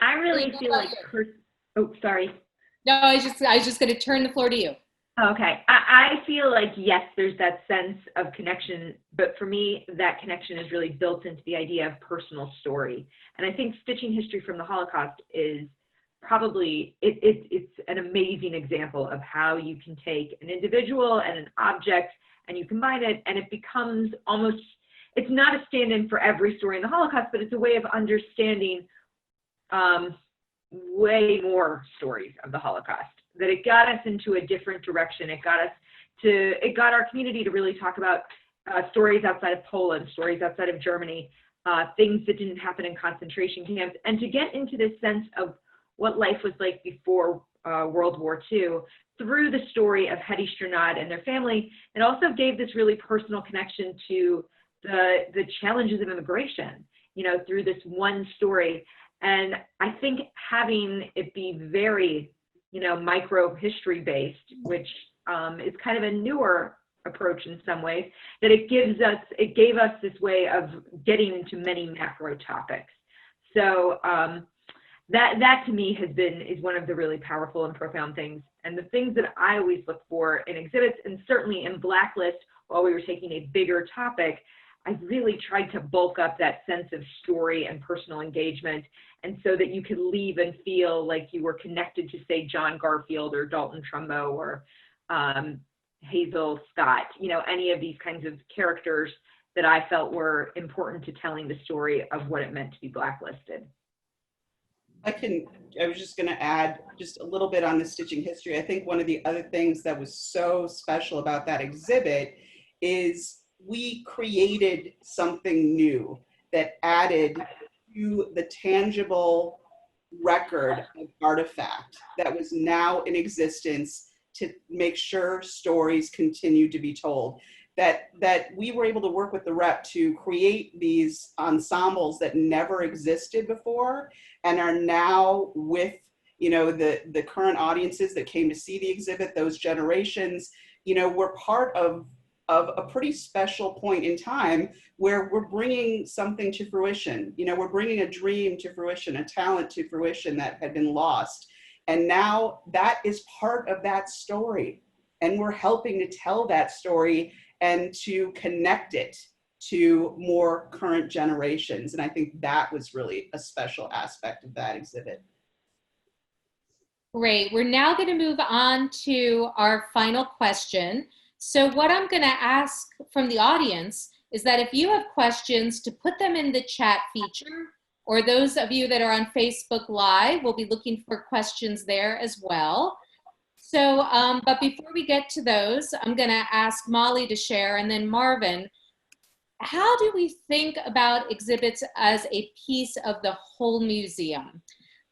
I really feel like, oh, sorry. No, I was just going to turn the floor to you. Okay. I feel like, yes, there's that sense of connection, but for me, that connection is really built into the idea of personal story. And I think Stitching History from the Holocaust is probably, it's an amazing example of how you can take an individual and an object and you combine it, and it becomes almost, it's not a stand-in for every story in the Holocaust, but it's a way of understanding way more stories of the Holocaust. That it got us into a different direction. It got our community to really talk about stories outside of Poland, stories outside of Germany, things that didn't happen in concentration camps, and to get into this sense of what life was like before World War II through the story of Hedy Sternad and their family. It also gave this really personal connection to the challenges of immigration, you know, through this one story. And I think having it be very, you know, micro history based, which is kind of a newer approach in some ways, that it gave us this way of getting into many macro topics. So that to me is one of the really powerful and profound things. And the things that I always look for in exhibits, and certainly in Blacklist, while we were taking a bigger topic, I really tried to bulk up that sense of story and personal engagement, and so that you could leave and feel like you were connected to, say, John Garfield or Dalton Trumbo or Hazel Scott, you know, any of these kinds of characters that I felt were important to telling the story of what it meant to be blacklisted. I was just going to add just a little bit on the Stitching History. I think one of the other things that was so special about that exhibit is we created something new that added to the tangible record of artifact that was now in existence to make sure stories continue to be told. That we were able to work with the rep to create these ensembles that never existed before and are now with, you know, the current audiences that came to see the exhibit, those generations, you know, we're part of a pretty special point in time where we're bringing something to fruition. You know, we're bringing a dream to fruition, a talent to fruition that had been lost. And now that is part of that story. And we're helping to tell that story and to connect it to more current generations. And I think that was really a special aspect of that exhibit. Great. We're now going to move on to our final question. So what I'm going to ask from the audience is that if you have questions, to put them in the chat feature, or those of you that are on Facebook Live, we'll be looking for questions there as well. So, but before we get to those, I'm going to ask Molly to share, and then Marvin, how do we think about exhibits as a piece of the whole museum?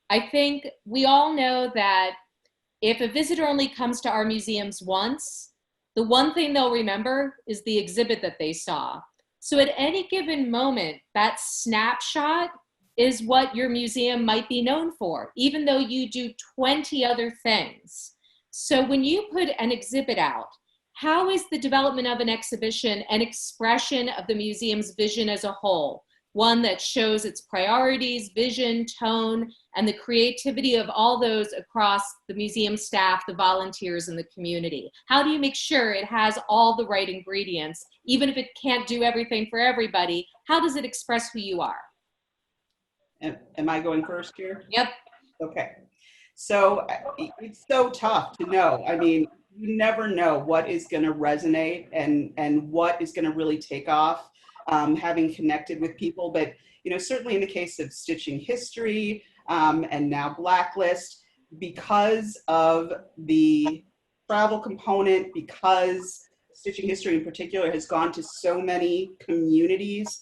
I think we all know that if a visitor only comes to our museums once, the one thing they'll remember is the exhibit that they saw. So at any given moment, that snapshot is what your museum might be known for, even though you do 20 other things. So when you put an exhibit out, how is the development of an exhibition an expression of the museum's vision as a whole? One that shows its priorities, vision, tone, and the creativity of all those across the museum staff, the volunteers, and the community. How do you make sure it has all the right ingredients, even if it can't do everything for everybody? How does it express who you are? Am I going first here? Yep. Okay. So it's so tough to know. I mean, you never know what is going to resonate and what is going to really take off. having connected with people. But, certainly in the case of Stitching History and now Blacklist, because of the travel component, because Stitching History in particular has gone to so many communities,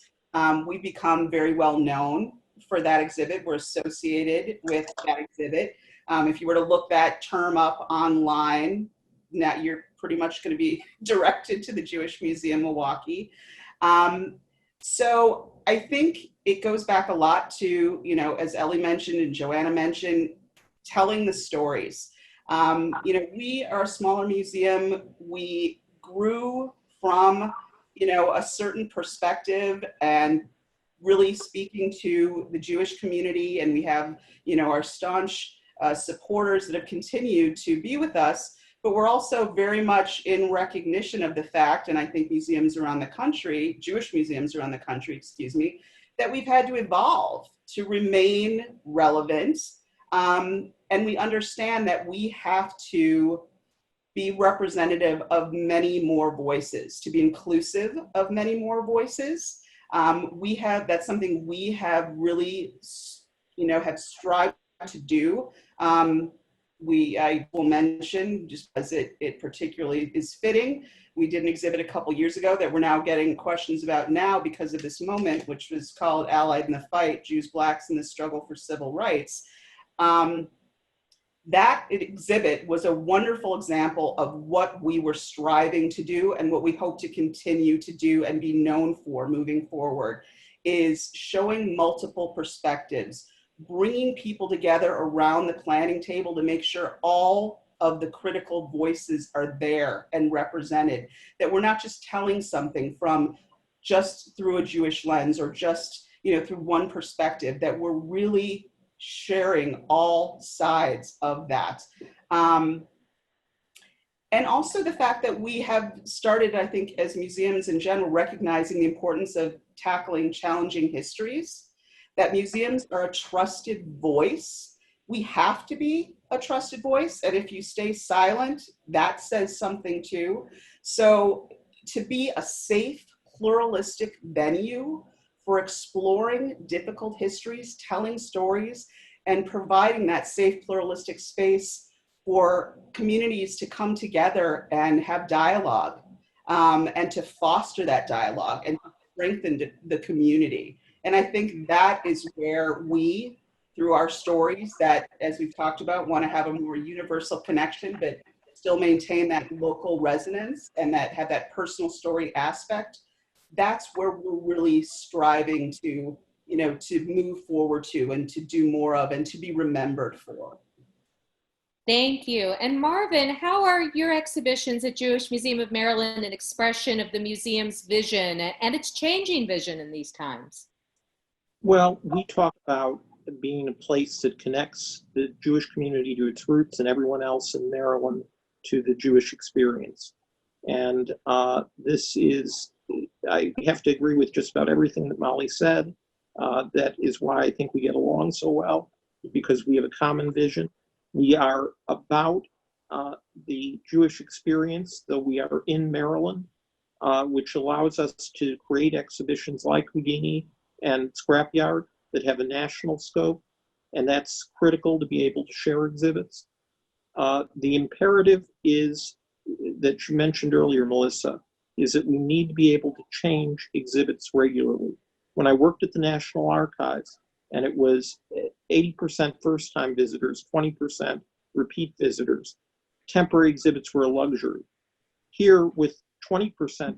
we've become very well known for that exhibit. We're associated with that exhibit. If you were to look that term up online, now you're pretty much going to be directed to the Jewish Museum Milwaukee. So I think it goes back a lot to, as Ellie mentioned and Joanna mentioned, telling the stories. We are a smaller museum. We grew from, a certain perspective and really speaking to the Jewish community. And we have, our staunch supporters that have continued to be with us, but we're also very much in recognition of the fact, and I think museums around the country, Jewish museums around the country, that we've had to evolve to remain relevant. And we understand that we have to be representative of many more voices, to be inclusive of many more voices. That's something we have really, have strived to do. I will mention, just as it particularly is fitting, we did an exhibit a couple years ago that we're now getting questions about now because of this moment, which was called Allied in the Fight, Jews, Blacks in the Struggle for Civil Rights. That exhibit was a wonderful example of what we were striving to do and what we hope to continue to do and be known for moving forward, is showing multiple perspectives, bringing people together around the planning table to make sure all of the critical voices are there and represented, that we're not just telling something from just through a Jewish lens or just, through one perspective, that we're really sharing all sides of that. And also the fact that we have started, I think, as museums in general, recognizing the importance of tackling challenging histories, that museums are a trusted voice. We have to be a trusted voice, and if you stay silent, that says something too. So to be a safe, pluralistic venue for exploring difficult histories, telling stories, and providing that safe, pluralistic space for communities to come together and have dialogue, and to foster that dialogue and strengthen the community. And I think that is where we, through our stories that, as we've talked about, want to have a more universal connection, but still maintain that local resonance and that have that personal story aspect. That's where we're really striving to, to move forward to and to do more of and to be remembered for. Thank you. And Marvin, how are your exhibitions at Jewish Museum of Maryland an expression of the museum's vision and its changing vision in these times? Well, we talk about being a place that connects the Jewish community to its roots and everyone else in Maryland to the Jewish experience. And this is, I have to agree with just about everything that Molly said. That is why I think we get along so well, because we have a common vision. We are about the Jewish experience, though we are in Maryland, which allows us to create exhibitions like Houdini and Scrapyard that have a national scope, and that's critical to be able to share exhibits. The imperative is, that you mentioned earlier, Melissa, is that we need to be able to change exhibits regularly. When I worked at the National Archives, and it was 80% first-time visitors, 20% repeat visitors, temporary exhibits were a luxury. Here, with 20%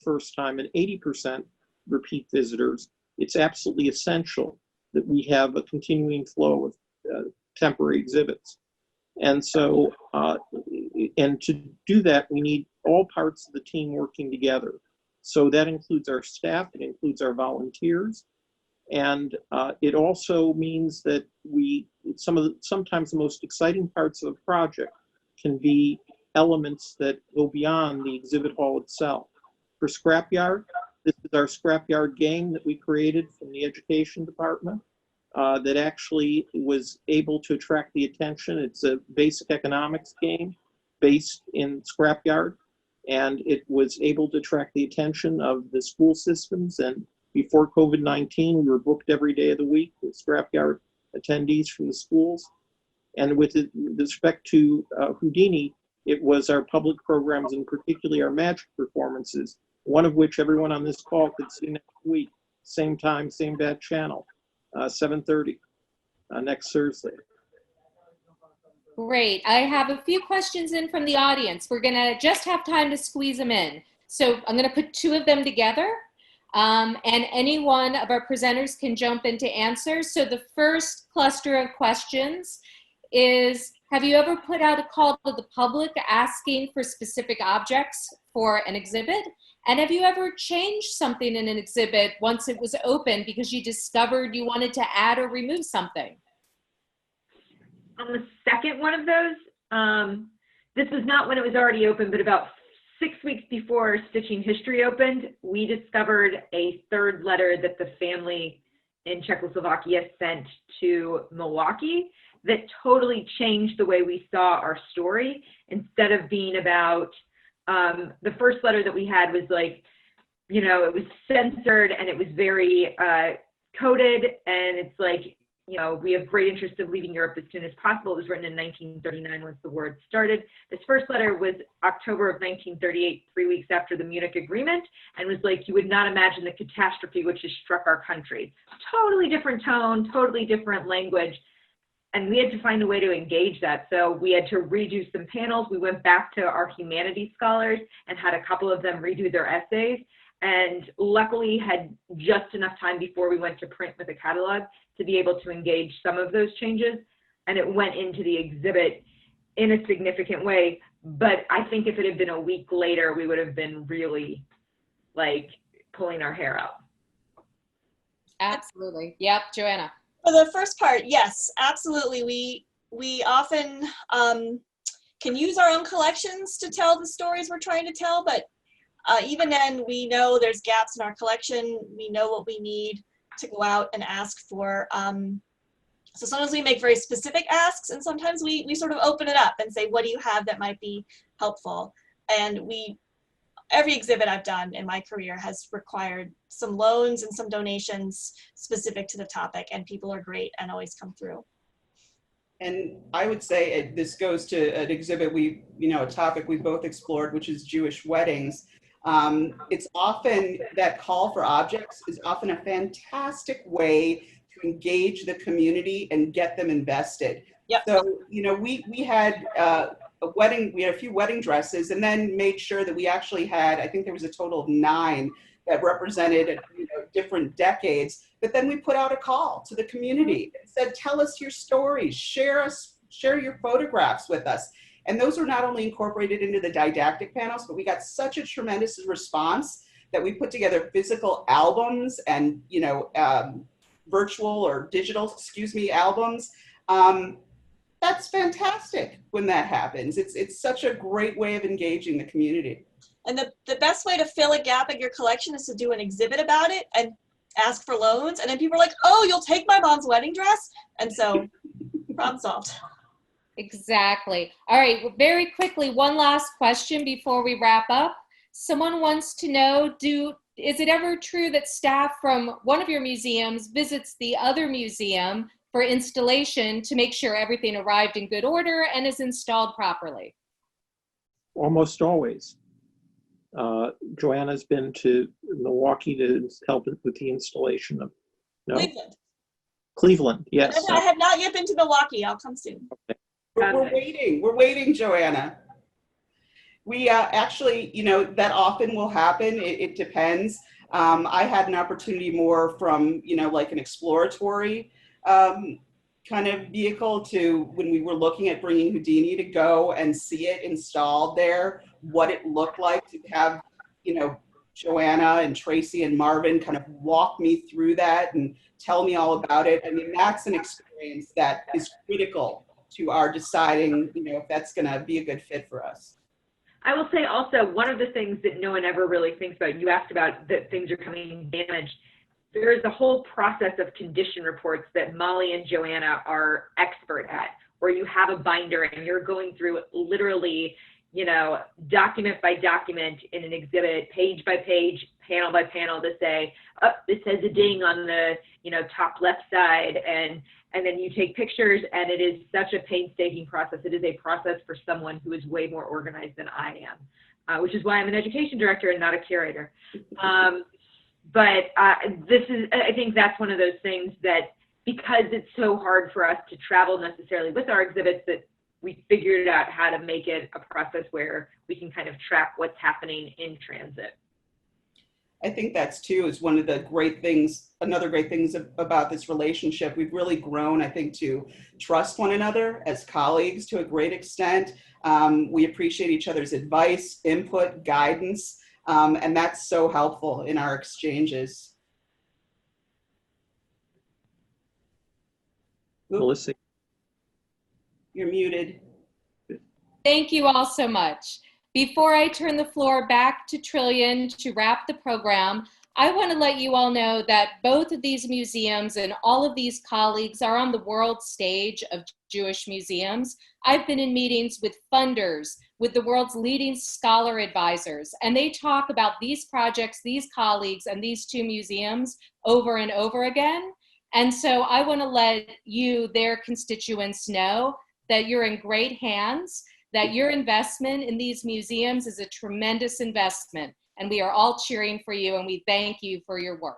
first-time and 80% repeat visitors, it's absolutely essential that we have a continuing flow of temporary exhibits. And so, and to do that, we need all parts of the team working together. So that includes our staff, it includes our volunteers, and it also means that sometimes the most exciting parts of a project can be elements that go beyond the exhibit hall itself. For Scrapyard, this is our Scrapyard game that we created from the education department that actually was able to attract the attention. It's a basic economics game based in Scrapyard. and it was able to attract the attention of the school systems. And before COVID-19, we were booked every day of the week with scrapyard attendees from the schools. And with respect to Houdini, it was our public programs, and particularly our magic performances, one of which everyone on this call could see next week, same time, same bad channel, 7:30 next Thursday. Great. I have a few questions in from the audience. We're going to just have time to squeeze them in. So I'm going to put two of them together, and any one of our presenters can jump in to answer. So the first cluster of questions is, have you ever put out a call to the public asking for specific objects for an exhibit? And have you ever changed something in an exhibit once it was open because you discovered you wanted to add or remove something? On the second one of those, this was not when it was already open, but about 6 weeks before Stitching History opened, we discovered a third letter that the family in Czechoslovakia sent to Milwaukee that totally changed the way we saw our story. Instead of being about, the first letter that we had was like, you know, it was censored and it was very coded, and it's like, you know, we have great interest of leaving Europe as soon as possible. It was written in 1939 once the war started. This first letter was October of 1938, 3 weeks after the Munich Agreement, and was like, you would not imagine the catastrophe which has struck our country. Totally different tone, totally different language. And we had to find a way to engage that. So we had to redo some panels. We went back to our humanities scholars and had a couple of them redo their essays, and luckily had just enough time before we went to print with a catalog to be able to engage some of those changes. And it went into the exhibit in a significant way. But I think if it had been a week later, we would have been really like pulling our hair out. Absolutely. Yep, Joanna. For the first part, yes, absolutely. We often can use our own collections to tell the stories we're trying to tell, but even then, we know there's gaps in our collection. We know what we need to go out and ask for. So sometimes we make very specific asks, and sometimes we sort of open it up and say, what do you have that might be helpful? And every exhibit I've done in my career has required some loans and some donations specific to the topic, and people are great and always come through. And I would say this goes to an exhibit a topic we both explored, which is Jewish weddings. It's often, that call for objects is often a fantastic way to engage the community and get them invested. Yep. So, we had we had a few wedding dresses, and then made sure that we actually had, I think there was a total of 9 that represented different decades. But then we put out a call to the community and said, tell us your stories, share your photographs with us. And those were not only incorporated into the didactic panels, but we got such a tremendous response that we put together physical albums and, virtual or digital, albums. That's fantastic when that happens. It's such a great way of engaging the community. And the best way to fill a gap in your collection is to do an exhibit about it and ask for loans. And then people are like, oh, you'll take my mom's wedding dress? And so, problem solved. Exactly. All right, well, very quickly, one last question before we wrap up. Someone wants to know, is it ever true that staff from one of your museums visits the other museum for installation to make sure everything arrived in good order and is installed properly? Almost always. Joanna's been to Milwaukee to help with the installation of Cleveland, yes. I have not yet been to Milwaukee. I'll come soon. Okay. We're waiting, Joanna. We actually, that often will happen. It depends. I had an opportunity more from, like an exploratory kind of vehicle to when we were looking at bringing Houdini to go and see it installed there, what it looked like to have, Joanna and Tracie and Marvin kind of walk me through that and tell me all about it. I mean, that's an experience that is critical to our deciding, if that's going to be a good fit for us. I will say also, one of the things that no one ever really thinks about, you asked about that things are coming damaged. There is a whole process of condition reports that Molly and Joanna are expert at, where you have a binder and you're going through literally, you know, document by document in an exhibit, page by page, panel by panel to say, oh, this says a ding on the, you know, top left side. And then you take pictures, and it is such a painstaking process. It is a process for someone who is way more organized than I am, which is why I'm an education director and not a curator. But this is, I think that's one of those things that, because it's so hard for us to travel necessarily with our exhibits, that we figured out how to make it a process where we can kind of track what's happening in transit. I think that's too is one of the great things, another great things about this relationship. We've really grown, I think, to trust one another as colleagues to a great extent. We appreciate each other's advice, input, guidance, and that's so helpful in our exchanges. Oop, Melissa, you're muted. Thank you all so much. Before I turn the floor back to Trillian to wrap the program, I want to let you all know that both of these museums and all of these colleagues are on the world stage of Jewish museums. I've been in meetings with funders, with the world's leading scholar advisors, and they talk about these projects, these colleagues, and these two museums over and over again. And so I want to let you, their constituents, know that you're in great hands, that your investment in these museums is a tremendous investment, and we are all cheering for you, and we thank you for your work.